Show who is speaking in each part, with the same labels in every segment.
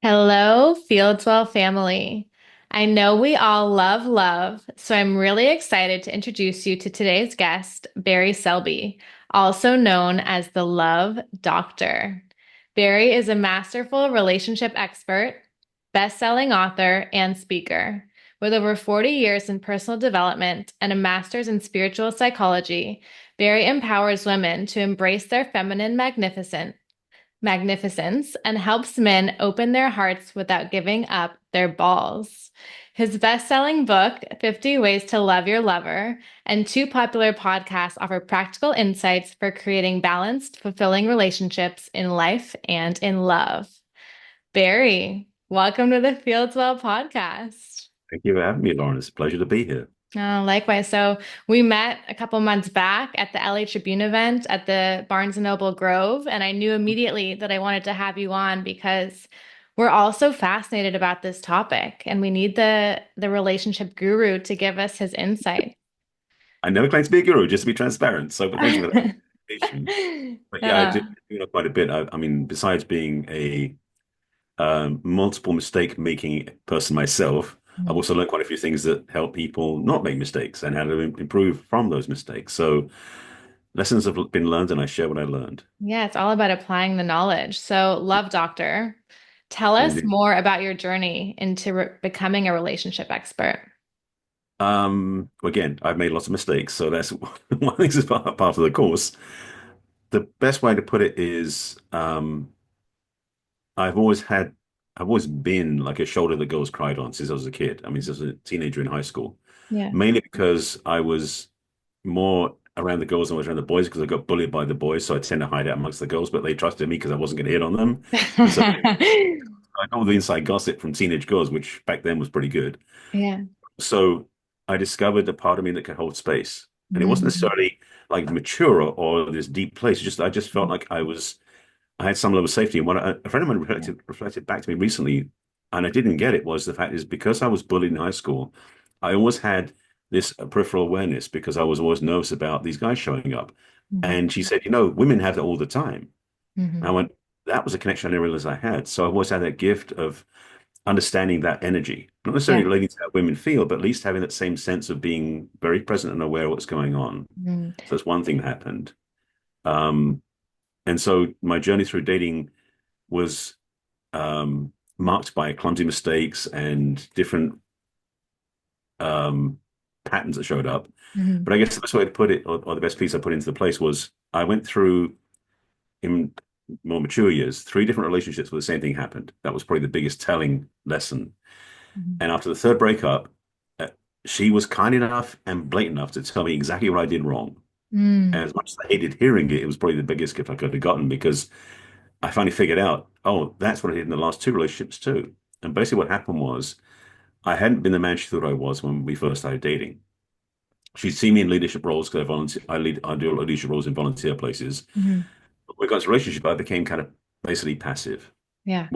Speaker 1: Hello, Fieldswell family. I know we all love love, so I'm really excited to introduce you to today's guest, Barry Selby, also known as the Love Doctor. Barry is a masterful relationship expert, best-selling author, and speaker. With over 40 years in personal development and a master's in spiritual psychology, Barry empowers women to embrace their feminine magnificence and helps men open their hearts without giving up their balls. His best-selling book, 50 Ways to Love Your Lover, and two popular podcasts offer practical insights for creating balanced, fulfilling relationships in life and in love. Barry, welcome to the Fieldswell podcast.
Speaker 2: Thank you for having me, Lauren. It's a pleasure to be here.
Speaker 1: Likewise. So we met a couple months back at the LA Tribune event at the Barnes& and Noble Grove, and I knew immediately that I wanted to have you on because we're all so fascinated about this topic, and we need the relationship guru to give us his insight.
Speaker 2: I never claim to be a guru, just to be transparent. So, but thank you for that invitation. But yeah, I do,
Speaker 1: Uh,
Speaker 2: know quite a bit. I mean, besides being a multiple mistake-making person myself, I've also learned quite a few things that help people not make mistakes and how to improve from those mistakes. So, lessons have been learned, and I share what I learned.
Speaker 1: yeah, it's all about applying the knowledge. So, Love Doctor, tell us
Speaker 2: Indeed.
Speaker 1: more about your journey into becoming a relationship expert.
Speaker 2: Again, I've made lots of mistakes, so that's one thing is part of the course. The best way to put it is, I've always had, I've always been like a shoulder that girls cried on since I was a kid. I mean, since I was a teenager in high school,
Speaker 1: Yeah.
Speaker 2: mainly because I was more around the girls than I was around the boys because I got bullied by the boys. So I tend to hide out amongst the girls, but they trusted me because I wasn't going to hit on them. And so I got all the inside gossip from teenage girls, which back then was pretty good.
Speaker 1: Yeah.
Speaker 2: So I discovered a part of me that could hold space. And it wasn't
Speaker 1: Mm.
Speaker 2: necessarily like mature or this deep place. I just felt like I had some level of safety. And what a friend of mine reflected back to me recently, and I didn't get it, was the fact is because I was bullied in high school, I always had this peripheral awareness because I was always nervous about these guys showing up.
Speaker 1: Mhm.
Speaker 2: And she said, women have that all the time. And I
Speaker 1: Mhm.
Speaker 2: went, that was a connection I didn't realize I had. So I've always had that gift of understanding that energy, not necessarily
Speaker 1: Yeah.
Speaker 2: relating to how women feel, but at least having that same sense of being very present and aware of what's going on.
Speaker 1: Mm.
Speaker 2: So that's one thing that happened. Um, and so my journey through dating was marked by clumsy mistakes and different um, patterns that showed up.
Speaker 1: Mhm.
Speaker 2: But I guess the best way to put it, or the best piece I put into the place was I went through in more mature years, three different relationships where the same thing happened. That was probably the biggest telling lesson.
Speaker 1: Mhm.
Speaker 2: And after the third breakup, uh, she was kind enough and blatant enough to tell me exactly what I did wrong. And
Speaker 1: Mm.
Speaker 2: as much as I hated hearing it, it was probably the biggest gift I could have gotten because I finally figured out, oh, that's what I did in the last two relationships too. And basically what happened was I hadn't been the man she thought I was when we first started dating. She'd seen me in leadership roles because I volunteer, I do leadership roles in volunteer places.
Speaker 1: Mhm.
Speaker 2: But when we got into a relationship, I became kind of basically passive.
Speaker 1: Yeah.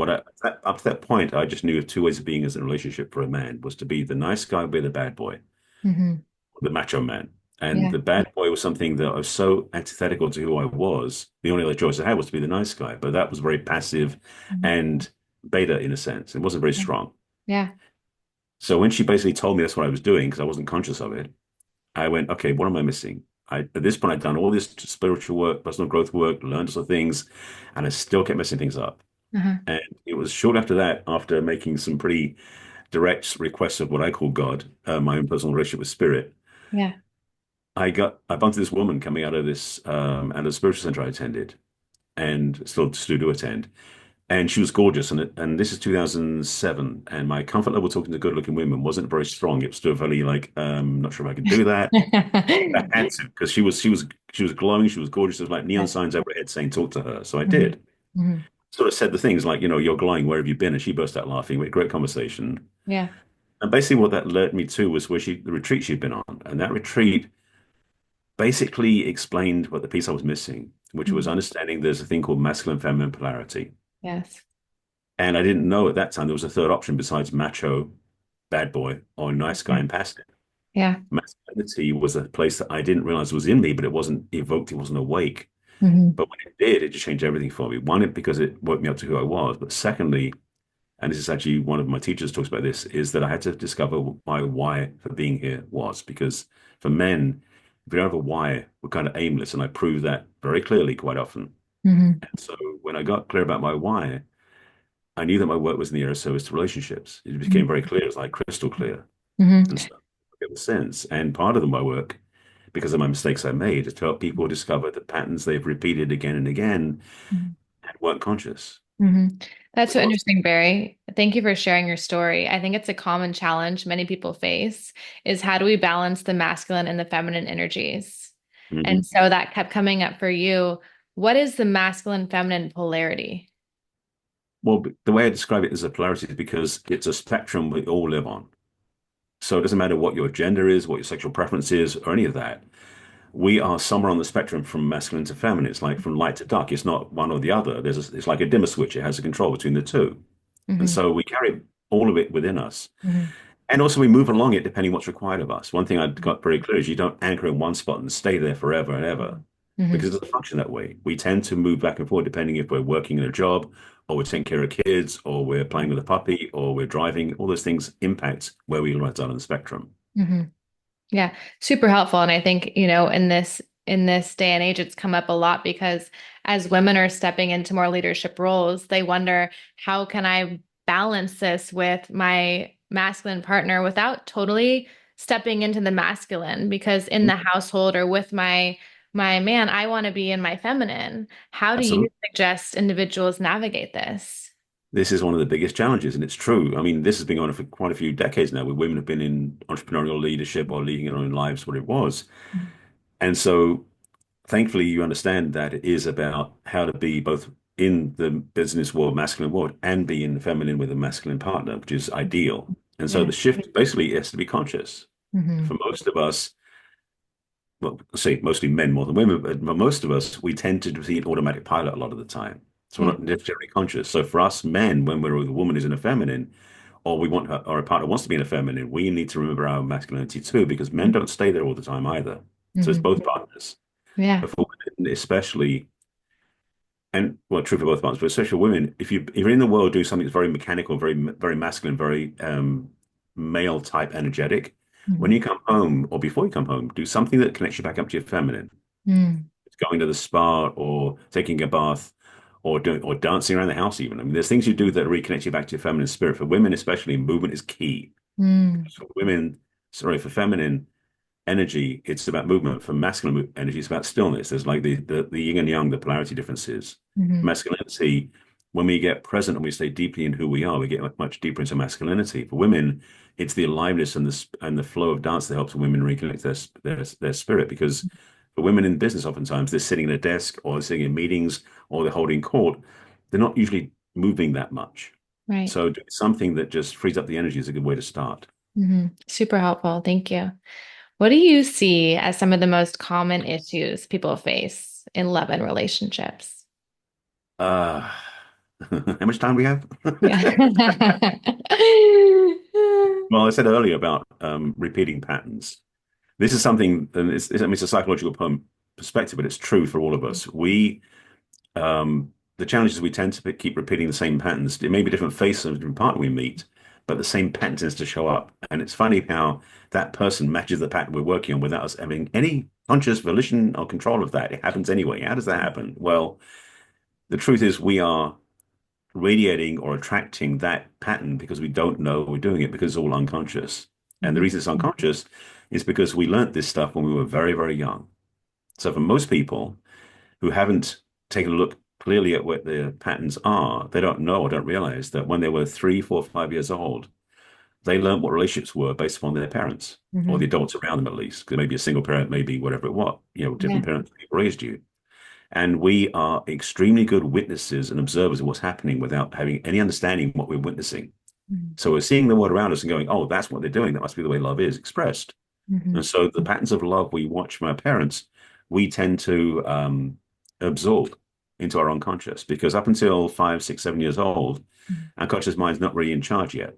Speaker 2: Up to that point, I just knew of two ways of being as in a relationship for a man was to be the nice guy, be the bad boy,
Speaker 1: Mhm.
Speaker 2: the macho man. And
Speaker 1: Yeah.
Speaker 2: the bad boy was something that was so antithetical to who I was. The only other choice I had was to be the nice guy, but that was very passive
Speaker 1: Mhm.
Speaker 2: and beta in a sense. It wasn't very
Speaker 1: Yeah.
Speaker 2: strong.
Speaker 1: Yeah.
Speaker 2: So when she basically told me that's what I was doing, because I wasn't conscious of it, I went, okay, what am I missing? At this point, I'd done all this spiritual work, personal growth work, learned some things, and I still kept messing things up.
Speaker 1: Uh-huh.
Speaker 2: And it was short after that, after making some pretty direct requests of what I call God, my own personal relationship with spirit,
Speaker 1: Yeah.
Speaker 2: I bumped into this woman coming out of this out of the spiritual center I attended and still do attend. And she was gorgeous. And this is 2007. And my comfort level talking to good looking women wasn't very strong. It was still very like, not sure if I could do that. I had to because she was glowing, she was gorgeous. There's like neon
Speaker 1: Yeah.
Speaker 2: signs over her head saying talk to her. So I
Speaker 1: Mhm.
Speaker 2: did.
Speaker 1: Mhm.
Speaker 2: Sort of said the things like, you're glowing, where have you been? And she burst out laughing. We had a great conversation.
Speaker 1: Yeah.
Speaker 2: And basically what that led me to was the retreat she'd been on. And that retreat basically explained what the piece I was missing, which was
Speaker 1: Mhm.
Speaker 2: understanding there's a thing called masculine feminine polarity.
Speaker 1: Yes.
Speaker 2: And I didn't know at that time there was a third option besides macho, bad boy, or nice guy
Speaker 1: Mhm.
Speaker 2: and passive.
Speaker 1: Yeah.
Speaker 2: Masculinity was a place that I didn't realize was in me, but it wasn't evoked, it wasn't awake.
Speaker 1: Mhm.
Speaker 2: But when it did, it just changed everything for me. One, because it woke me up to who I was. But secondly, and this is actually one of my teachers talks about this, is that I had to discover my why for being here was. Because for men, if we don't have a why, we're kind of aimless. And I prove that very clearly quite often.
Speaker 1: Hmm.
Speaker 2: And so when I got clear about my why, I knew that my work was in the area of service to relationships. It became very clear. It was like crystal clear.
Speaker 1: Hmm.
Speaker 2: And so ever since. And part of my work, because of my mistakes I made, is to help people discover the patterns they've repeated again and again and weren't conscious.
Speaker 1: Hmm. That's so
Speaker 2: Because,
Speaker 1: interesting, Barry. Thank you for sharing your story. I think it's a common challenge many people face is how do we balance the masculine and the feminine energies? And
Speaker 2: Mhm.
Speaker 1: so that kept coming up for you. What is the masculine feminine polarity?
Speaker 2: Well, the way I describe it as a polarity is because it's a spectrum we all live on. So it doesn't matter what your gender is, what your sexual preference is, or any of that. We are somewhere on the spectrum from masculine to feminine. It's like from light to dark. It's not one or the other. It's like a dimmer switch. It has a control between the two. And
Speaker 1: Hmm.
Speaker 2: so we carry all of it within us.
Speaker 1: Hmm.
Speaker 2: And also we move along it depending what's required of us. One thing I got very clear is you don't anchor in one spot and stay there forever and ever
Speaker 1: Hmm.
Speaker 2: because it doesn't function that way. We tend to move back and forth depending if we're working in a job or we're taking care of kids or we're playing with a puppy or we're driving. All those things impact where we reside on the spectrum.
Speaker 1: Hmm. Yeah, super helpful. And I think, in this day and age, it's come up a lot because as women are stepping into more leadership roles, they wonder, how can I balance this with my masculine partner without totally stepping into the masculine? Because in the household or with my man, I want to be in my feminine. How do you
Speaker 2: Absolutely.
Speaker 1: suggest individuals navigate this?
Speaker 2: This is one of the biggest challenges, and it's true. I mean, this has been going on for quite a few decades now, where women have been in entrepreneurial leadership or leading their own lives, what it was. And so thankfully you understand that it is about how to be both in the business world, masculine world, and be in the feminine with a masculine partner, which is ideal. And so
Speaker 1: Yeah.
Speaker 2: the shift basically is to be conscious.
Speaker 1: Hmm.
Speaker 2: For most of us, well, say mostly men more than women, but most of us, we tend to be an automatic pilot a lot of the time. So we're
Speaker 1: Yeah.
Speaker 2: not necessarily conscious. So for us men, when we're with a woman who's in a feminine, or we want her, or a partner wants to be in a feminine, we need to remember our masculinity too, because men don't stay there all the time either. So it's
Speaker 1: Hmm.
Speaker 2: both partners.
Speaker 1: Yeah.
Speaker 2: But for women, especially, and well, true for both parts, but especially women, if you're in the world doing something that's very mechanical, very masculine, very male type energetic, when
Speaker 1: Hmm.
Speaker 2: you come home or before you come home, do something that connects you back up to your feminine.
Speaker 1: Hmm.
Speaker 2: It's going to the spa or taking a bath or doing or dancing around the house even. I mean, there's things you do that reconnect you back to your feminine spirit. For women, especially, movement is key.
Speaker 1: Hmm.
Speaker 2: For women, sorry, for feminine energy, it's about movement. For masculine energy, it's about stillness. There's like the yin and yang, the polarity differences.
Speaker 1: Hmm.
Speaker 2: Masculinity, when we get present and we stay deeply in who we are, we get much deeper into masculinity. For women, it's the aliveness and the flow of dance that helps women reconnect their spirit. Because for women in business, oftentimes they're sitting at a desk or they're sitting in meetings or they're holding court. They're not usually moving that much.
Speaker 1: Right.
Speaker 2: So doing something that just frees up the energy is a good way to start.
Speaker 1: Hmm. Super helpful. Thank you. What do you see as some of the most common issues people face in love and relationships?
Speaker 2: Uh, how much time we have?
Speaker 1: Yeah.
Speaker 2: Well, I said earlier about repeating patterns. This is something, and I mean, it's a psychological perspective, but it's true for all of us. The challenge is we tend to keep repeating the same patterns. It may be different faces of a different partner we meet, but the same pattern tends to show up. And it's funny how that person matches the pattern we're working on without us having any conscious volition or control of that. It happens anyway. How does that happen? Well, the truth is we are radiating or attracting that pattern because we don't know we're doing it because it's all unconscious. And the
Speaker 1: Mhm.
Speaker 2: reason it's unconscious is because we learned this stuff when we were very, very young. So for most people who haven't taken a look clearly at what their patterns are, they don't know or don't realize that when they were 3, 4, 5 years old, they learned what relationships were based upon their parents or the
Speaker 1: Mhm.
Speaker 2: adults around them at least. Because maybe a single parent, maybe whatever it was,
Speaker 1: Yeah.
Speaker 2: different parents raised you. And we are extremely good witnesses and observers of what's happening without having any understanding of what we're witnessing.
Speaker 1: Mhm.
Speaker 2: So we're seeing the world around us and going, oh, that's what they're doing. That must be the way love is expressed. And
Speaker 1: Mhm.
Speaker 2: so the patterns of love we watch from our parents, we tend to absorb into our unconscious because up until 5, 6, 7 years old, our conscious mind's not really in charge yet.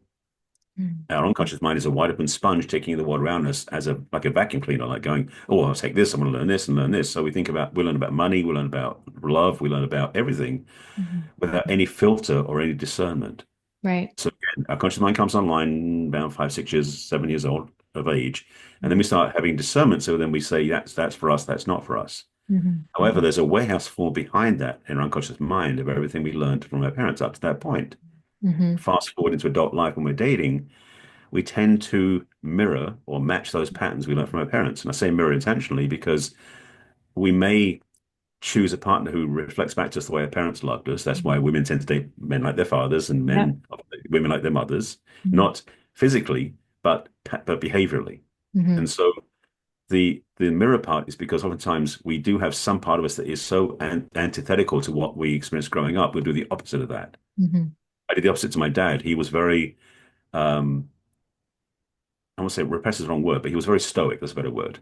Speaker 1: Mhm.
Speaker 2: Our unconscious mind is a wide open sponge taking the world around us as a like a vacuum cleaner, like going, oh, I'll take this, I'm going to learn this and learn this. So we learn about money, we learn about love, we learn about everything
Speaker 1: Mhm.
Speaker 2: without any filter or any discernment.
Speaker 1: Right.
Speaker 2: So again, our conscious mind comes online about 5, 6 years, 7 years old of age, and then we start having discernment. So then we say that's for us, that's not for us.
Speaker 1: Hmm.
Speaker 2: However, there's a warehouse full behind that in our unconscious mind of everything we learned from our parents up to that point.
Speaker 1: Hmm.
Speaker 2: Fast forward into adult life when we're dating, we tend to mirror or match those patterns we learned from our parents. And I say mirror intentionally because we may choose a partner who reflects back to us the way our parents loved us. That's why women tend to date men like their fathers and
Speaker 1: Yeah.
Speaker 2: women like their mothers,
Speaker 1: Hmm.
Speaker 2: not physically, but behaviorally.
Speaker 1: Hmm.
Speaker 2: And so the mirror part is because oftentimes we do have some part of us that is so antithetical to what we experienced growing up. We'll do the opposite of that.
Speaker 1: Hmm.
Speaker 2: I did the opposite to my dad. He was very, I won't say repressed is the wrong word, but he was very stoic. That's a better word.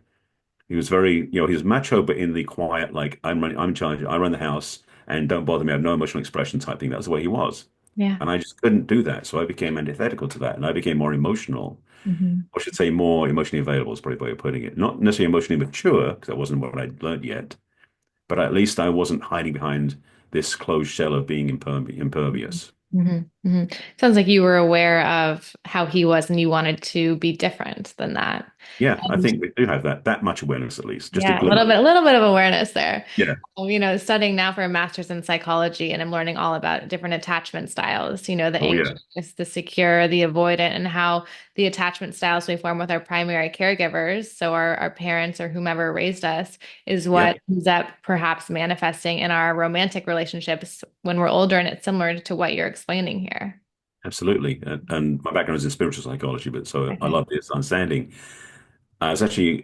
Speaker 2: He was very, he was macho, but in the quiet, like I'm in charge, I run the house, and don't bother me. I have no emotional expression type thing. That was the way he was,
Speaker 1: Yeah.
Speaker 2: and I just couldn't do that. So I became antithetical to that, and I became more emotional.
Speaker 1: Hmm.
Speaker 2: I should say more emotionally available is probably the way of putting it. Not necessarily emotionally mature, because that wasn't what I'd learned yet, but at least I wasn't hiding behind this closed shell of being impervious.
Speaker 1: Hmm. Hmm. Sounds like you were aware of how he was and you wanted to be different than that.
Speaker 2: Yeah, I
Speaker 1: And
Speaker 2: think we do have that much awareness at least, just a
Speaker 1: yeah,
Speaker 2: glimmer.
Speaker 1: a little bit of awareness there.
Speaker 2: Yeah.
Speaker 1: Studying now for a master's in psychology, and I'm learning all about different attachment styles, the
Speaker 2: Oh yeah.
Speaker 1: anxious, the secure, the avoidant, and how the attachment styles we form with our primary caregivers, so our parents or whomever raised us, is
Speaker 2: Yep.
Speaker 1: what ends up perhaps manifesting in our romantic relationships when we're older, and it's similar to what you're explaining here.
Speaker 2: Absolutely. And my background is in spiritual psychology, but so I
Speaker 1: Okay.
Speaker 2: love this understanding. It's actually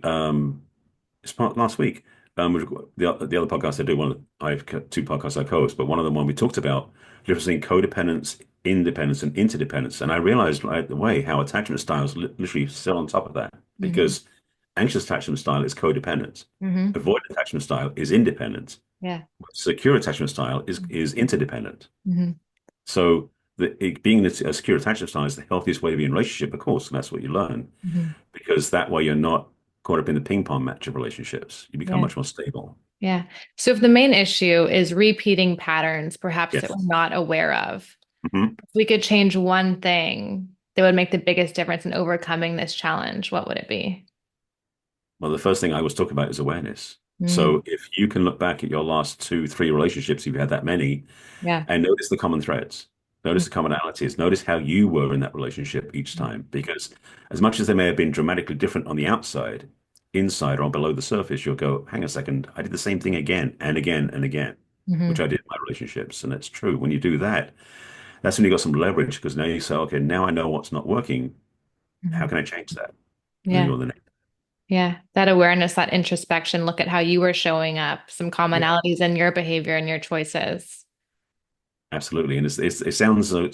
Speaker 2: it's part last week. The other podcast I do, I have two podcasts I co-host, but one of them when we talked about the difference between codependence, independence, and interdependence, and I realized right away how attachment styles literally sit on top of that
Speaker 1: Hmm.
Speaker 2: because anxious attachment style is codependent,
Speaker 1: Hmm.
Speaker 2: avoidant attachment style is independent,
Speaker 1: Yeah.
Speaker 2: secure attachment style is interdependent.
Speaker 1: Hmm.
Speaker 2: So being a secure attachment style is the healthiest way to be in a relationship, of course, and that's what you learn
Speaker 1: Hmm.
Speaker 2: because that way you're not caught up in the ping pong match of relationships. You become
Speaker 1: Yeah.
Speaker 2: much more stable.
Speaker 1: Yeah. So if the main issue is repeating patterns, perhaps that we're
Speaker 2: Yes.
Speaker 1: not aware of,
Speaker 2: Hmm.
Speaker 1: if we could change one thing that would make the biggest difference in overcoming this challenge, what would it be?
Speaker 2: Well, the first thing I was talking about is awareness.
Speaker 1: Mm,
Speaker 2: So if you can look back at your last 2, 3 relationships, if you've had that many,
Speaker 1: yeah.
Speaker 2: and notice the common threads, notice the commonalities, notice how you were in that relationship each time. Because as much as they may have been dramatically different on the outside, inside or below the surface, you'll go, hang a second, I did the same thing again and again and again, which
Speaker 1: Hmm.
Speaker 2: I did in my relationships. And that's true. When you do that, that's when you got some leverage because now you say, okay, now I know what's not working. How
Speaker 1: Hmm.
Speaker 2: can I change that? And then you
Speaker 1: Yeah.
Speaker 2: go to the next.
Speaker 1: Yeah. That awareness, that introspection, look at how you were showing up, some
Speaker 2: Yeah,
Speaker 1: commonalities in your behavior and your choices.
Speaker 2: absolutely. And it sounds it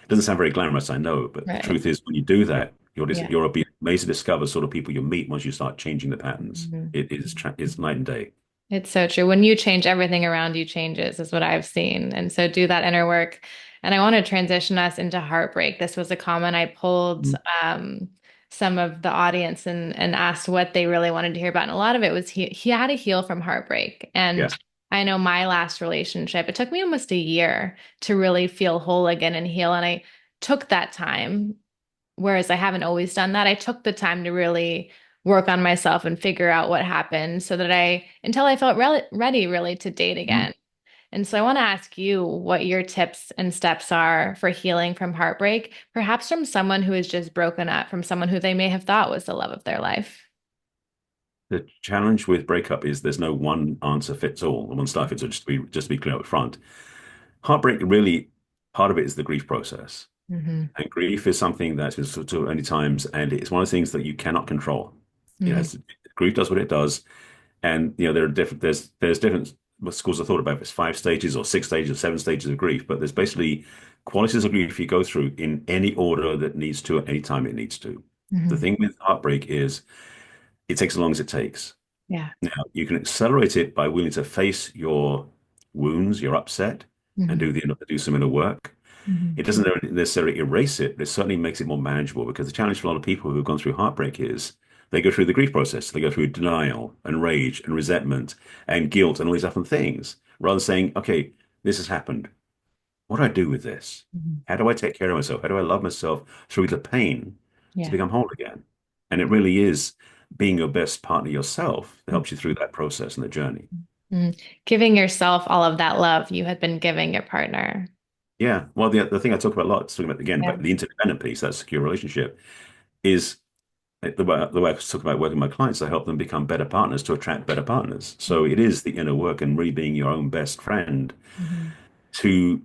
Speaker 2: doesn't sound very glamorous, I know, but the
Speaker 1: Right.
Speaker 2: truth is when you do that,
Speaker 1: Yeah.
Speaker 2: you'll be amazed to discover sort of people you meet once you start changing the patterns.
Speaker 1: Mhm.
Speaker 2: It's night and day.
Speaker 1: It's so true. When you change, everything around you changes, is what I've seen. And so do that inner work. And I want to transition us into heartbreak. This was a comment I pulled
Speaker 2: Mhm.
Speaker 1: um, some of the audience and asked what they really wanted to hear about. And a lot of it was he had to heal from heartbreak.
Speaker 2: Yeah.
Speaker 1: And I know my last relationship, it took me almost a year to really feel whole again and heal. And I took that time, whereas I haven't always done that. I took the time to really work on myself and figure out what happened so that until I felt ready really to date
Speaker 2: Mhm.
Speaker 1: again. And so I want to ask you what your tips and steps are for healing from heartbreak, perhaps from someone who is just broken up, from someone who they may have thought was the love of their life.
Speaker 2: The challenge with breakup is there's no one answer fits all, one style fits all, just to be clear up front. Heartbreak really part of it is the grief process.
Speaker 1: Hmm.
Speaker 2: And grief is something that's been sort of many times, and it's one of the things that you cannot control. It
Speaker 1: Hmm.
Speaker 2: has grief does what it does, and there are different there's different schools of thought about if it's 5 stages or 6 stages or 7 stages of grief, but there's basically qualities of grief you go through in any order that needs to at any time it needs to. The
Speaker 1: Hmm.
Speaker 2: thing with heartbreak is it takes as long as it takes.
Speaker 1: Yeah.
Speaker 2: Now, you can accelerate it by willing to face your wounds, your upset, and
Speaker 1: Hmm.
Speaker 2: do some inner work.
Speaker 1: Hmm.
Speaker 2: It doesn't necessarily erase it, but it certainly makes it more manageable because the challenge for a lot of people who've gone through heartbreak is they go through the grief process. They go through denial and rage and resentment and guilt and all these different things rather than saying, okay, this has happened. what do I do with this?
Speaker 1: Mhm.
Speaker 2: How do I take care of myself? How do I love myself through the pain to
Speaker 1: Yeah.
Speaker 2: become whole again? And it really is being your best partner yourself that helps you through that process and the journey.
Speaker 1: Mhm. Giving yourself all of that love you had been giving your partner.
Speaker 2: Yeah. Well, the thing I talk about a lot, talking about again,
Speaker 1: Yeah.
Speaker 2: about the interdependent piece, that secure relationship, is the way I talk about working with my clients, I help them become better partners to attract better partners. So it is the inner work and really being your own best friend
Speaker 1: Mhm.
Speaker 2: to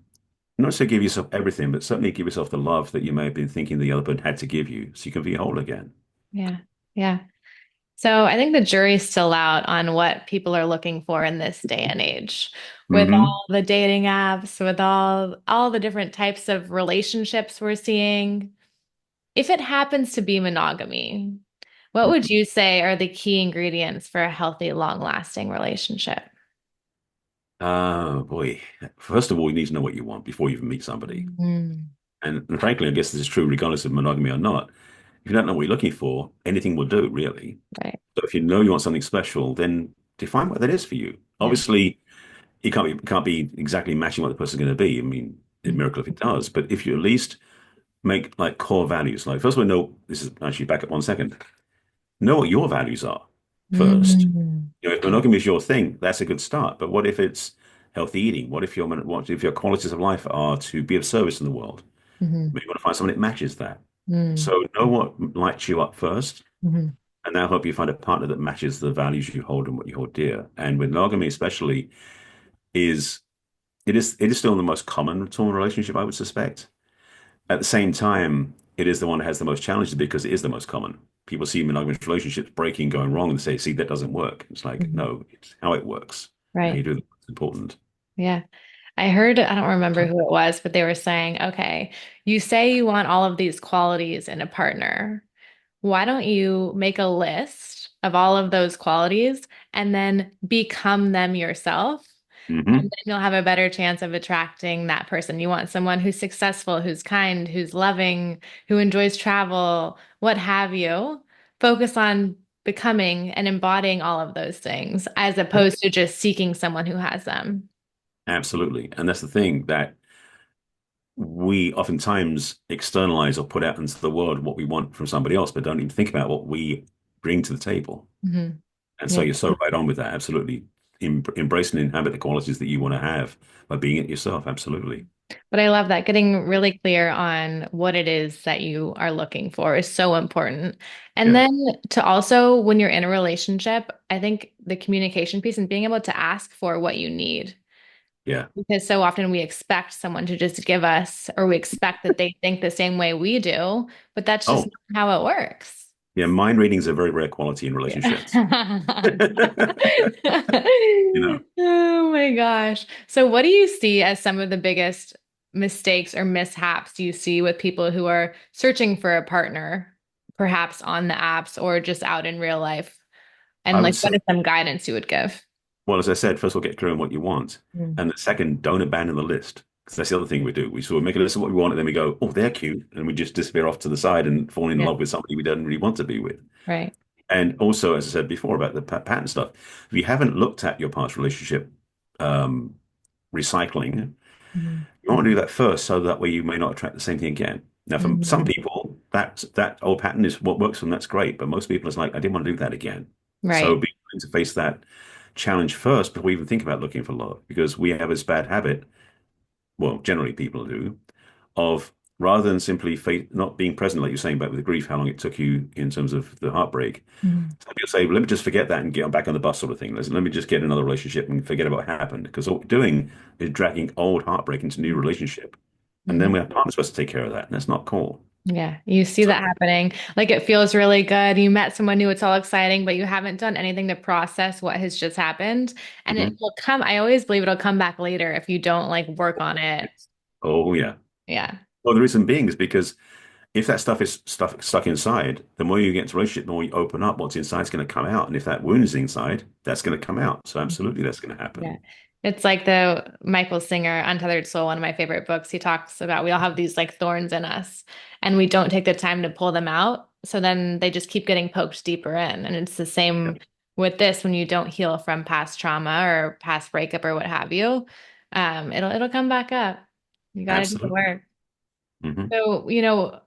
Speaker 2: not to give yourself everything, but certainly give yourself the love that you may have been thinking the other person had to give you so you can be whole again.
Speaker 1: Yeah. Yeah. So I think the jury's still out on what people are looking for in this day and age. With
Speaker 2: Hmm.
Speaker 1: all the dating apps, with all the different types of relationships we're seeing, if it happens to be monogamy, what would you say are the key ingredients for a healthy, long-lasting relationship?
Speaker 2: Oh boy. First of all, you need to know what you want before you even meet somebody.
Speaker 1: Mm,
Speaker 2: And frankly, I guess this is true regardless of monogamy or not. If you don't know what you're looking for, anything will do, really.
Speaker 1: right.
Speaker 2: So if you know you want something special, then define what that is for you.
Speaker 1: Yeah.
Speaker 2: Obviously, it can't be exactly matching what the person's going to be. I mean, it's a
Speaker 1: Mm,
Speaker 2: miracle if it does. But if you at least make like core values, like first of all, know this is actually back up 1 second. Know what your values are first.
Speaker 1: mm,
Speaker 2: If monogamy is your thing, that's a good start. But what if it's healthy eating? What if your qualities of life are to be of service in the world?
Speaker 1: mhm,
Speaker 2: Maybe you want to find someone that matches that.
Speaker 1: mm,
Speaker 2: So know what lights you up first,
Speaker 1: mhm,
Speaker 2: and now help you find a partner that matches the values you hold and what you hold dear. And with monogamy, especially, is it is still the most common form of relationship, I would suspect. At the same time, it is the one that has the most challenges because it is the most common. People see monogamous relationships breaking, going wrong, and they say, "See, that doesn't work." It's like,
Speaker 1: mhm.
Speaker 2: no, it's how it works and how
Speaker 1: Right.
Speaker 2: you do it that's important.
Speaker 1: Yeah. I heard, I don't remember who it was, but they were saying, okay, you say you want all of these qualities in a partner. Why don't you make a list of all of those qualities and then become them yourself? And
Speaker 2: Hmm.
Speaker 1: then you'll have a better chance of attracting that person. You want someone who's successful, who's kind, who's loving, who enjoys travel, what have you. Focus on becoming and embodying all of those things as
Speaker 2: Yep.
Speaker 1: opposed to just seeking someone who has them.
Speaker 2: Absolutely. And that's the thing that we oftentimes externalize or put out into the world what we want from somebody else, but don't even think about what we bring to the table.
Speaker 1: Mhm.
Speaker 2: And so
Speaker 1: Yeah.
Speaker 2: you're so right on with that. Absolutely. Embrace and inhabit the qualities that you want to have by being it yourself. Absolutely.
Speaker 1: But I love that. Getting really clear on what it is that you are looking for is so important. And
Speaker 2: Yeah.
Speaker 1: then to also, when you're in a relationship, I think the communication piece and being able to ask for what you need.
Speaker 2: Yeah.
Speaker 1: Because so often we expect someone to just give us, or we expect that they think the same way we do, but that's just
Speaker 2: Oh,
Speaker 1: not how it works.
Speaker 2: yeah. Mind reading is a very rare quality in relationships.
Speaker 1: Yeah.
Speaker 2: You know,
Speaker 1: Oh my gosh. So, what do you see as some of the biggest mistakes or mishaps you see with people who are searching for a partner, perhaps on the apps or just out in real life?
Speaker 2: I
Speaker 1: And
Speaker 2: would
Speaker 1: like, what
Speaker 2: say,
Speaker 1: is some guidance you would give?
Speaker 2: well, as I said, first of all, get clear on what you want.
Speaker 1: Mm.
Speaker 2: And the second, don't abandon the list. Because that's the other thing we do. We sort of make a list of what we want, and then we go, oh, they're cute. And we just disappear off to the side and fall in
Speaker 1: Yeah,
Speaker 2: love with somebody we don't really want to be with.
Speaker 1: right.
Speaker 2: And also, as I said before about the pattern stuff, if you haven't looked at your past relationship um, recycling,
Speaker 1: Mhm.
Speaker 2: you want to do that first so that way you may not attract the same thing again. Now, for some
Speaker 1: Mhm.
Speaker 2: people, that old pattern is what works for them. That's great. But most people, it's like, I didn't want to do that again. So
Speaker 1: Right.
Speaker 2: be willing to face that challenge first before we even think about looking for love, because we have this bad habit, well, generally people do, of rather than simply not being present, like you're saying, but with the grief, how long it took you in terms of the heartbreak.
Speaker 1: Mhm.
Speaker 2: Some people say, well, let me just forget that and get back on the bus, sort of thing. Let me just get another relationship and forget about what happened. Because all we're doing is dragging old heartbreak into new relationship. And then
Speaker 1: Mhm.
Speaker 2: we have partners supposed to take care of that. And that's not cool.
Speaker 1: Yeah, you see
Speaker 2: So,
Speaker 1: that happening. Like it feels really good. You met someone new, it's all exciting, but you haven't done anything to process what has just happened. And it
Speaker 2: mhm.
Speaker 1: will come, I always believe it'll come back later if you don't like work on it.
Speaker 2: Oh, yeah.
Speaker 1: Yeah.
Speaker 2: Well, the reason being is because if that stuff is stuck inside, the more you get into a relationship, the more you open up, what's inside is going to come out. And if that wound is inside, that's going to come out. So absolutely that's going to
Speaker 1: Yeah.
Speaker 2: happen.
Speaker 1: It's like the Michael Singer, Untethered Soul, one of my favorite books. He talks about we all have these like thorns in us and we don't take the time to pull them out. So then they just keep getting poked deeper in. And it's the
Speaker 2: Yeah.
Speaker 1: same with this when you don't heal from past trauma or past breakup or what have you. It'll come back up. You got to do the
Speaker 2: Absolutely.
Speaker 1: work.
Speaker 2: Hmm.
Speaker 1: So,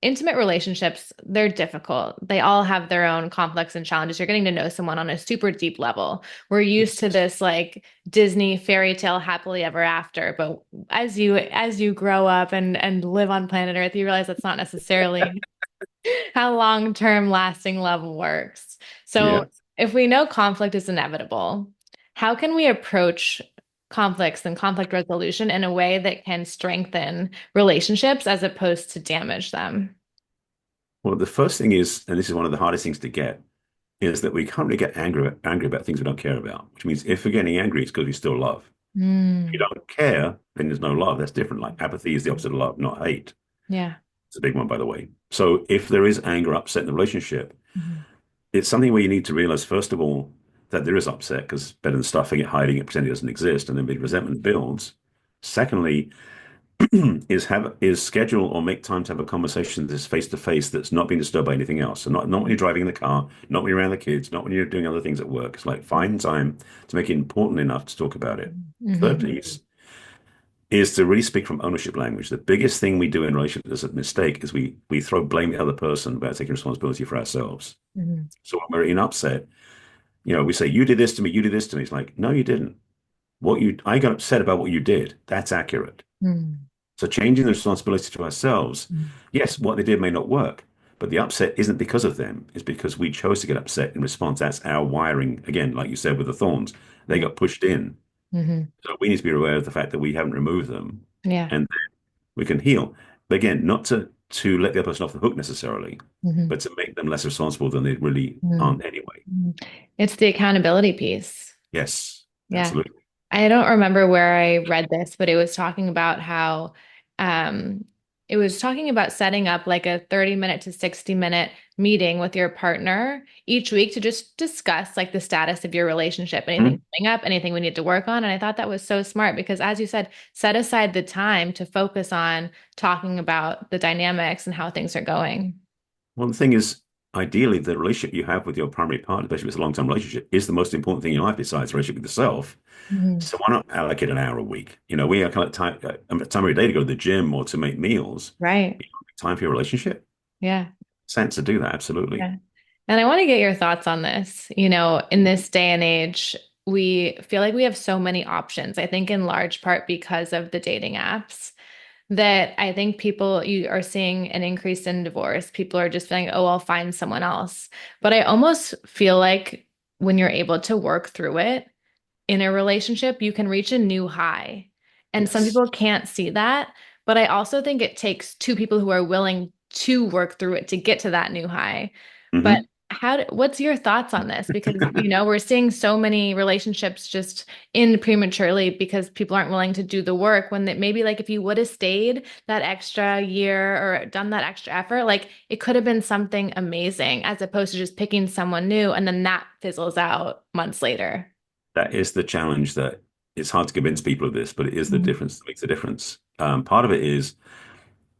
Speaker 1: intimate relationships, they're difficult. They all have their own conflicts and challenges. You're getting to know someone on a super deep level. We're used to this like Disney fairy tale happily ever after, but as you grow up and live on planet Earth, you realize that's not necessarily how long-term lasting love works.
Speaker 2: Yeah.
Speaker 1: So, if we know conflict is inevitable, how can we approach conflicts and conflict resolution in a way that can strengthen relationships as opposed to damage them?
Speaker 2: Well, the first thing is, and this is one of the hardest things to get, is that we can't really get angry about things we don't care about, which means if we're getting angry, it's because we still love. If you
Speaker 1: Mm,
Speaker 2: don't care, then there's no love. That's different. Like apathy is the opposite of love, not hate.
Speaker 1: yeah.
Speaker 2: It's a big one, by the way. So if there is anger, upset in the relationship,
Speaker 1: Mhm.
Speaker 2: it's something where you need to realize, first of all, that there is upset because better than stuffing it, hiding it, pretending it doesn't exist, and then the resentment builds. Secondly, is schedule or make time to have a conversation that's face to face that's not being disturbed by anything else. So not when you're driving in the car, not when you're around the kids, not when you're doing other things at work. It's like find time to make it important enough to talk about it. Third
Speaker 1: Mhm.
Speaker 2: piece is to really speak from ownership language. The biggest thing we do in relationships as a mistake is we throw blame the other person without taking responsibility for ourselves.
Speaker 1: Mhm.
Speaker 2: So when we're in upset, we say, you did this to me, you did this to me. It's like, no, you didn't. I got upset about what you did. That's accurate.
Speaker 1: Mhm.
Speaker 2: So changing the responsibility to ourselves,
Speaker 1: Mhm.
Speaker 2: yes, what they did may not work, but the upset isn't because of them. It's because we chose to get upset in response. That's our wiring. Again, like you said with the thorns, they
Speaker 1: Yeah.
Speaker 2: got pushed in.
Speaker 1: Mhm.
Speaker 2: So we need to be aware of the fact that we haven't removed them,
Speaker 1: Yeah.
Speaker 2: and we can heal. But again, not to let the other person off the hook necessarily,
Speaker 1: Mhm.
Speaker 2: but to make them less responsible than they really
Speaker 1: Mhm.
Speaker 2: aren't anyway.
Speaker 1: Mhm. It's the accountability piece.
Speaker 2: Yes,
Speaker 1: Yeah.
Speaker 2: absolutely.
Speaker 1: I don't remember where I read this, but it was talking about how um it was talking about setting up like a 30-minute to 60-minute meeting with your partner each week to just discuss like the status of your relationship, anything
Speaker 2: Mhm.
Speaker 1: coming up, anything we need to work on. And I thought that was so smart because as you said, set aside the time to focus on talking about the dynamics and how things are going.
Speaker 2: Well, the thing is, ideally, the relationship you have with your primary partner, especially if it's a long-term relationship, is the most important thing in your life besides the relationship with yourself.
Speaker 1: Mhm.
Speaker 2: So why not allocate an hour a week? We are kind of time every day to go to the gym or to make meals.
Speaker 1: Right.
Speaker 2: Time for your relationship.
Speaker 1: Yeah.
Speaker 2: Sense to do that, absolutely.
Speaker 1: Yeah. And I want to get your thoughts on this. In this day and age, we feel like we have so many options. I think in large part because of the dating apps that I think you are seeing an increase in divorce. People are just feeling, oh, I'll find someone else. But I almost feel like when you're able to work through it, in a relationship, you can reach a new high. And some
Speaker 2: Yes.
Speaker 1: people can't see that. But I also think it takes two people who are willing to work through it to get to that new high. But
Speaker 2: Hmm.
Speaker 1: what's your thoughts on this? Because, we're seeing so many relationships just end prematurely because people aren't willing to do the work when that maybe like if you would have stayed that extra year or done that extra effort, like it could have been something amazing as opposed to just picking someone new and then that fizzles out months later.
Speaker 2: That is the challenge that it's hard to convince people of this, but it is the
Speaker 1: Mhm.
Speaker 2: difference that makes the difference. Part of it is,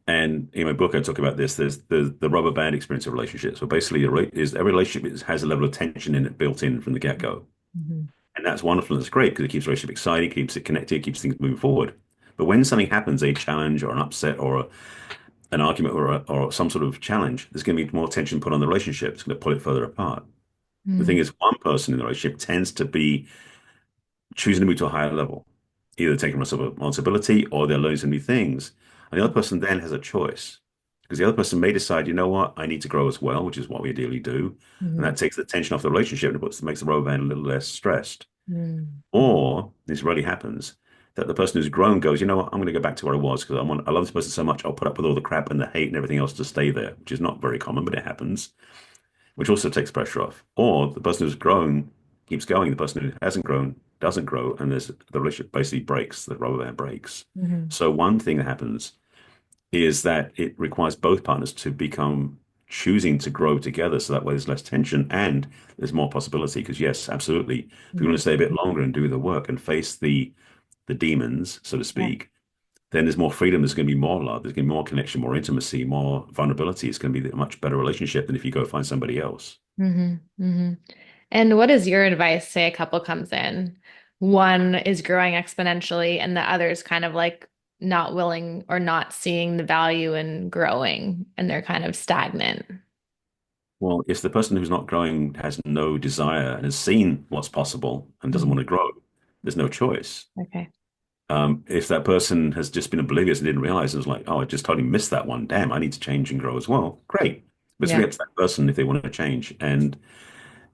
Speaker 2: and in my book, I talk about this, there's the rubber band experience of relationships. So basically, every relationship has a level of tension in it built in from the get-go.
Speaker 1: Mhm.
Speaker 2: And that's wonderful and it's great because it keeps the relationship exciting, keeps it connected, keeps things moving forward. But when something happens, a challenge or an upset or an argument or some sort of challenge, there's going to be more tension put on the relationship. It's going to pull it further apart. The thing
Speaker 1: Mhm.
Speaker 2: is, one person in the relationship tends to be choosing to move to a higher level, either taking responsibility or they're learning some new things. And the other person then has a choice because the other person may decide, you know what, I need to grow as well, which is what we ideally do. And
Speaker 1: Mhm.
Speaker 2: that takes the tension off the relationship and makes the rubber band a little less stressed.
Speaker 1: Mhm.
Speaker 2: Or this really happens that the person who's grown goes, you know what, I'm going to go back to where I was because I love this person so much. I'll put up with all the crap and the hate and everything else to stay there, which is not very common, but it happens, which also takes pressure off. Or the person who's grown keeps going. The person who hasn't grown doesn't grow, and the relationship basically breaks. The rubber band breaks.
Speaker 1: Mhm.
Speaker 2: So one thing that happens is that it requires both partners to become choosing to grow together so that way there's less tension and there's more possibility because yes, absolutely, if you want
Speaker 1: Mhm.
Speaker 2: to stay a bit longer and do the work and face the demons, so to
Speaker 1: Yeah.
Speaker 2: speak, then there's more freedom, there's going to be more love, there's going to be more connection, more intimacy, more vulnerability. It's going to be a much better relationship than if you go find somebody else.
Speaker 1: Mhm. Mhm. And what is your advice, say a couple comes in? one is growing exponentially and the other is kind of like not willing or not seeing the value in growing and they're kind of stagnant.
Speaker 2: Well, if the person who's not growing has no desire and has seen what's possible and doesn't want
Speaker 1: Mhm.
Speaker 2: to grow, there's no choice.
Speaker 1: Okay.
Speaker 2: If that person has just been oblivious and didn't realize and was like, oh, I just totally missed that one. Damn, I need to change and grow as well. Great. But it's
Speaker 1: Yeah.
Speaker 2: really up to that person if they want to change. And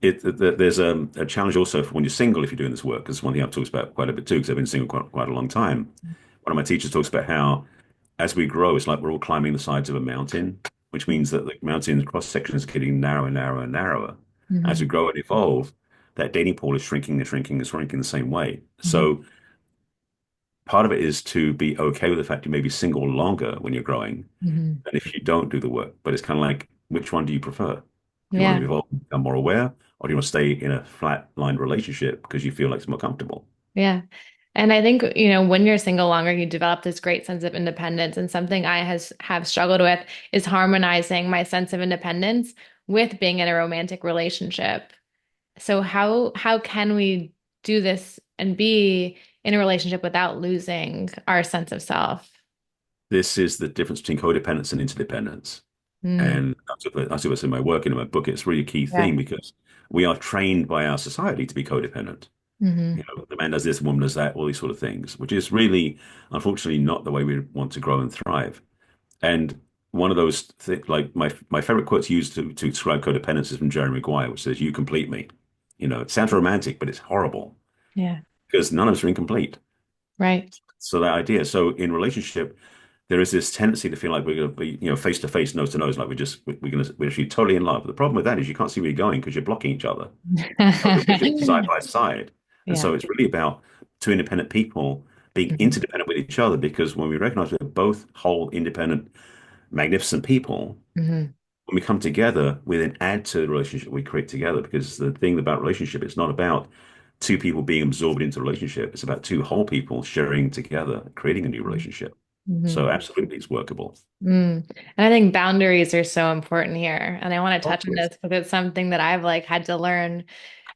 Speaker 2: there's a challenge also for when you're single if you're doing this work, because one thing I've talked about quite a bit too, because I've been single quite a long time. One of my teachers talks about how as we grow, it's like we're all climbing the sides of a mountain, which means that the mountain cross section is getting narrower and narrower and narrower. As we
Speaker 1: Hmm.
Speaker 2: grow and evolve, that dating pool is shrinking and shrinking and shrinking the same way.
Speaker 1: Hmm.
Speaker 2: So part of it is to be okay with the fact you may be single longer when you're growing
Speaker 1: Hmm.
Speaker 2: than if you don't do the work. But it's kind of like, which one do you prefer? Do you want
Speaker 1: Yeah.
Speaker 2: to evolve, become more aware, or do you want to stay in a flat-line relationship because you feel like it's more comfortable?
Speaker 1: Yeah. And I think, when you're single longer, you develop this great sense of independence. And something I has have struggled with is harmonizing my sense of independence with being in a romantic relationship. So how can we do this and be in a relationship without losing our sense of self?
Speaker 2: This is the difference between codependence and interdependence.
Speaker 1: Mm,
Speaker 2: And that's what's in my work and in my book. It's really a key
Speaker 1: yeah.
Speaker 2: theme because we are trained by our society to be codependent.
Speaker 1: Hmm.
Speaker 2: The man does this, the woman does that, all these sort of things, which is really, unfortunately, not the way we want to grow and thrive. And one of those things, like my favorite quotes used to describe codependence is from Jerry Maguire, which says, "You complete me." It sounds romantic, but it's horrible
Speaker 1: Yeah.
Speaker 2: because none of us are incomplete.
Speaker 1: Right.
Speaker 2: So that idea. So in relationship, there is this tendency to feel like we're going to be, face to face, nose to nose, like we're actually totally in love. But the problem with that is you can't see where you're going because you're blocking each other. We're just side by side. And
Speaker 1: Yeah.
Speaker 2: so it's really about two independent people being
Speaker 1: Hmm.
Speaker 2: interdependent with each other because when we recognize we're both whole, independent, magnificent people,
Speaker 1: Hmm.
Speaker 2: when we come together, we then add to the relationship we create together. Because the thing about relationship, it's not about two people being absorbed into a relationship. It's about two whole people sharing together, creating a new relationship.
Speaker 1: Hmm.
Speaker 2: So absolutely, it's workable.
Speaker 1: Mm. And I think boundaries are so important here. And I want to
Speaker 2: Oh,
Speaker 1: touch on
Speaker 2: yes.
Speaker 1: this because it's something that I've like had to learn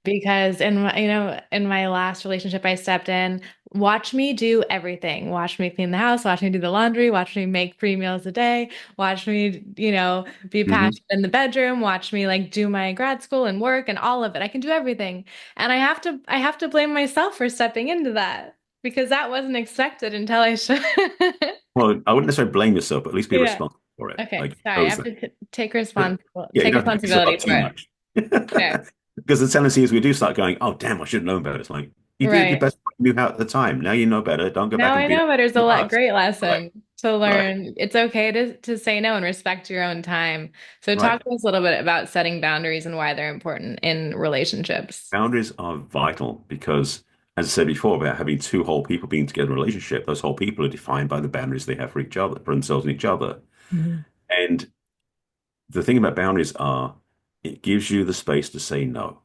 Speaker 1: because in my last relationship I stepped in, watch me do everything. Watch me clean the house, watch me do the laundry, watch me make 3 meals a day, watch me, be
Speaker 2: Hmm.
Speaker 1: passionate in the bedroom, watch me like do my grad school and work and all of it. I can do everything. And I have to blame myself for stepping into that because that wasn't expected until I should.
Speaker 2: Well, I wouldn't necessarily blame yourself, but at least be
Speaker 1: Yeah.
Speaker 2: responsible for it.
Speaker 1: Okay.
Speaker 2: Like,
Speaker 1: Sorry. I
Speaker 2: knows
Speaker 1: have
Speaker 2: that.
Speaker 1: to take
Speaker 2: Yeah, yeah, you don't have to beat yourself
Speaker 1: responsibility
Speaker 2: up
Speaker 1: for
Speaker 2: too
Speaker 1: it.
Speaker 2: much.
Speaker 1: Fair.
Speaker 2: Because the tendency is we do start going, oh, damn, I should have known better. It's like, you did your
Speaker 1: Right.
Speaker 2: best you knew how at the time. Now you know better. Don't go
Speaker 1: Now
Speaker 2: back and
Speaker 1: I
Speaker 2: beat up
Speaker 1: know, but there's a
Speaker 2: the
Speaker 1: lot
Speaker 2: past.
Speaker 1: great
Speaker 2: Right,
Speaker 1: lesson to
Speaker 2: right,
Speaker 1: learn. It's okay to say no and respect your own time. So talk
Speaker 2: right.
Speaker 1: to us a little bit about setting boundaries and why they're important in relationships.
Speaker 2: Boundaries are vital because, as I said before, about having two whole people being together in a relationship, those whole people are defined by the boundaries they have for each other, for themselves and each other.
Speaker 1: Mhm.
Speaker 2: And the thing about boundaries are it gives you the space to say no.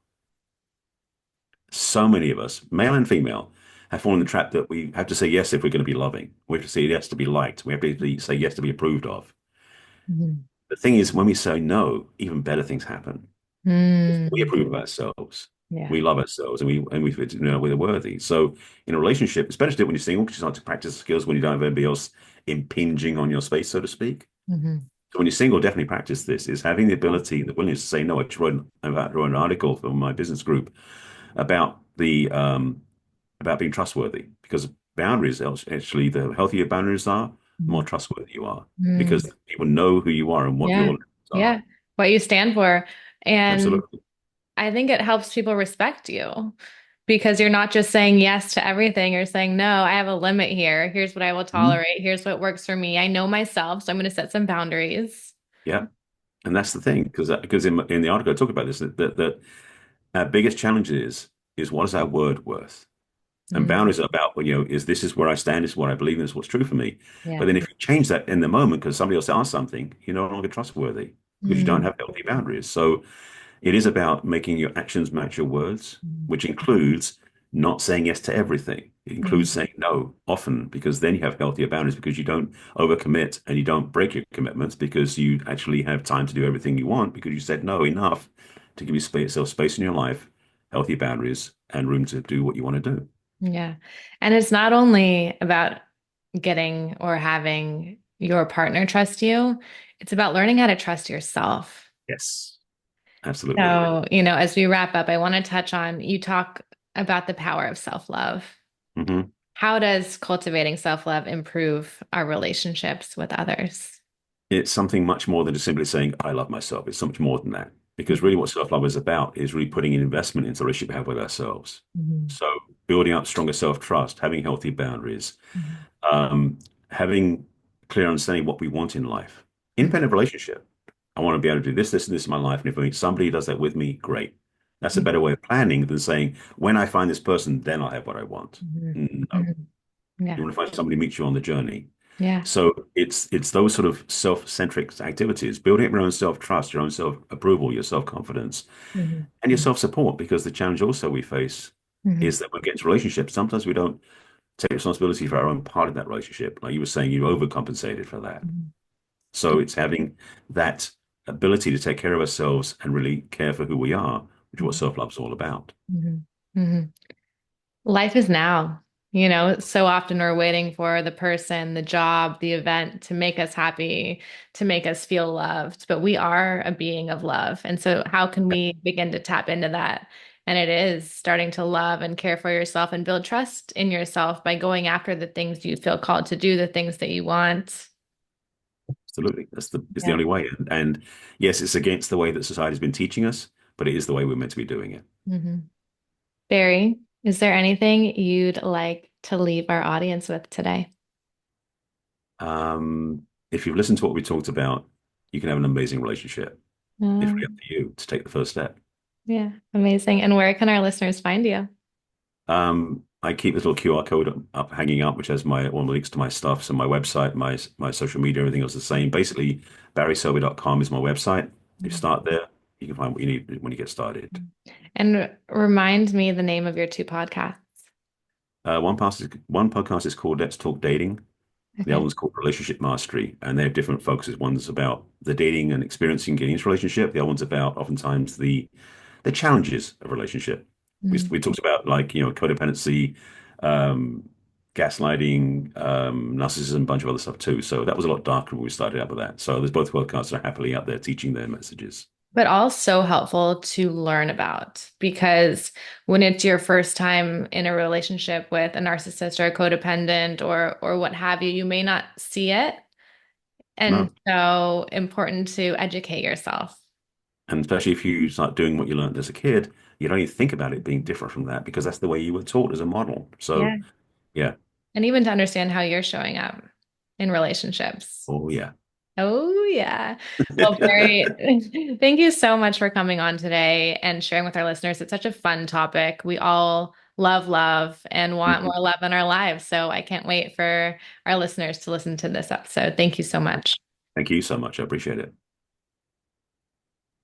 Speaker 2: So many of us, male and female, have fallen in the trap that we have to say yes if we're going to be loving. We have to say yes to be liked. We have to say yes to be approved of.
Speaker 1: Mhm.
Speaker 2: The thing is, when we say no, even better things happen. We
Speaker 1: Mm.
Speaker 2: approve of ourselves.
Speaker 1: Yeah.
Speaker 2: We love ourselves, and we we're worthy. So in a relationship, especially when you're single, because you start to practice skills when you don't have anybody else impinging on your space, so to speak.
Speaker 1: Mhm.
Speaker 2: So when you're single, definitely practice this: is having the ability, the willingness to say no. I just wrote an article for my business group about about being trustworthy because boundaries actually the healthier boundaries are, the more
Speaker 1: Mhm.
Speaker 2: trustworthy you are
Speaker 1: Mm.
Speaker 2: because people know who you are and what your
Speaker 1: Yeah.
Speaker 2: limits are.
Speaker 1: Yeah. What you stand for. And
Speaker 2: Absolutely.
Speaker 1: I think it helps people respect you because you're not just saying yes to everything. You're saying, no, I have a limit here. Here's what I will
Speaker 2: Mhm.
Speaker 1: tolerate. Here's what works for me. I know myself, so I'm going to set some boundaries.
Speaker 2: Yeah. And that's the thing, because in the article I talk about this that our biggest challenge is what is our word worth? And
Speaker 1: Mm,
Speaker 2: boundaries are about, well, is this is where I stand, this is what I believe, in, this is what's true for me. But
Speaker 1: yeah.
Speaker 2: then if you change that in the moment because somebody else asked something, you're no longer trustworthy because you don't
Speaker 1: Mm,
Speaker 2: have healthy boundaries. So it is about making your actions match your words,
Speaker 1: mm,
Speaker 2: which includes not saying yes to everything. It includes
Speaker 1: mm,
Speaker 2: saying no often because then you have healthier boundaries because you don't overcommit and you don't break your commitments because you actually have time to do everything you want because you said no enough to give yourself space in your life, healthy boundaries, and room to do what you want to do.
Speaker 1: Yeah. And it's not only about getting or having your partner trust you, it's about learning how to trust yourself.
Speaker 2: Yes, absolutely.
Speaker 1: So, as we wrap up, I want to touch on you talk about the power of self-love.
Speaker 2: Hmm.
Speaker 1: How does cultivating self-love improve our relationships with others?
Speaker 2: It's something much more than just simply saying, I love myself. It's so much more than that. Because really what self-love is about is really putting an investment into the relationship we have with ourselves.
Speaker 1: Mhm.
Speaker 2: So building up stronger self-trust, having healthy boundaries,
Speaker 1: Mhm.
Speaker 2: um, having clear understanding what we want in life.
Speaker 1: Mhm.
Speaker 2: Independent relationship. I want to be able to do this, this, and this in my life. And if I meet somebody who does that with me, great. That's a better way of planning than saying, when I find this person, then I'll have what I want.
Speaker 1: Mhm.
Speaker 2: No.
Speaker 1: Mhm.
Speaker 2: You
Speaker 1: Yeah.
Speaker 2: want to find somebody who meets you on the journey.
Speaker 1: Yeah.
Speaker 2: So it's those sort of self-centric activities, building up your own self-trust, your own self-approval, your self-confidence,
Speaker 1: Mhm.
Speaker 2: and your self-support. Because the challenge also we face
Speaker 1: Mhm.
Speaker 2: is that when we get into relationships, sometimes we don't take responsibility for our own part in that relationship. Like you were saying, you overcompensated for that.
Speaker 1: Mhm.
Speaker 2: So it's having that ability to take care of ourselves and really care for who we are, which is what self-love is all about.
Speaker 1: Mhm. Mhm. Life is now. So often we're waiting for the person, the job, the event to make us happy, to make us feel loved. But we are a being of love. And so, how can we begin to tap into that? And it is starting to love and care for yourself and build trust in yourself by going after the things you feel called to do, the things that you want.
Speaker 2: Absolutely. It's the
Speaker 1: Yeah.
Speaker 2: only way. And yes, it's against the way that society's been teaching us, but it is the way we're meant to be doing it.
Speaker 1: hmm Barry, is there anything you'd like to leave our audience with today?
Speaker 2: If you've listened to what we talked about, you can have an amazing relationship. It's really up
Speaker 1: Um,
Speaker 2: to you to take the first step.
Speaker 1: yeah, amazing. And where can our listeners find you?
Speaker 2: I keep this little QR code up, hanging up, which has my all the links to my stuff. So my website, my social media, everything else is the same. Basically, barryselby.com is my website. You start there, you can find what you need when you get started.
Speaker 1: And remind me the name of your two podcasts.
Speaker 2: One podcast is called Let's Talk Dating. The other
Speaker 1: Okay.
Speaker 2: one's called Relationship Mastery, and they have different focuses. One's about the dating and experiencing getting into a relationship. The other one's about oftentimes the challenges of a relationship.
Speaker 1: Mm.
Speaker 2: We talked about like codependency, um, gaslighting, narcissism, a bunch of other stuff too. So that was a lot darker when we started out with that. So there's both podcasts that are happily out there teaching their messages.
Speaker 1: But all so helpful to learn about because when it's your first time in a relationship with a narcissist or a codependent or what have you, you may not see it. And
Speaker 2: No,
Speaker 1: so important to educate yourself.
Speaker 2: and especially if you start doing what you learned as a kid, you don't even think about it being different from that because that's the way you were taught as a model.
Speaker 1: Yeah.
Speaker 2: So yeah,
Speaker 1: And even to understand how you're showing up in relationships.
Speaker 2: oh yeah.
Speaker 1: Oh, yeah. Well, Barry, thank you so much for coming on today and sharing with our listeners. It's such a fun topic. We all love love and want more love in our lives. So I can't wait for our listeners to listen to this episode. Thank you so much.
Speaker 2: Thank you so much. I appreciate it.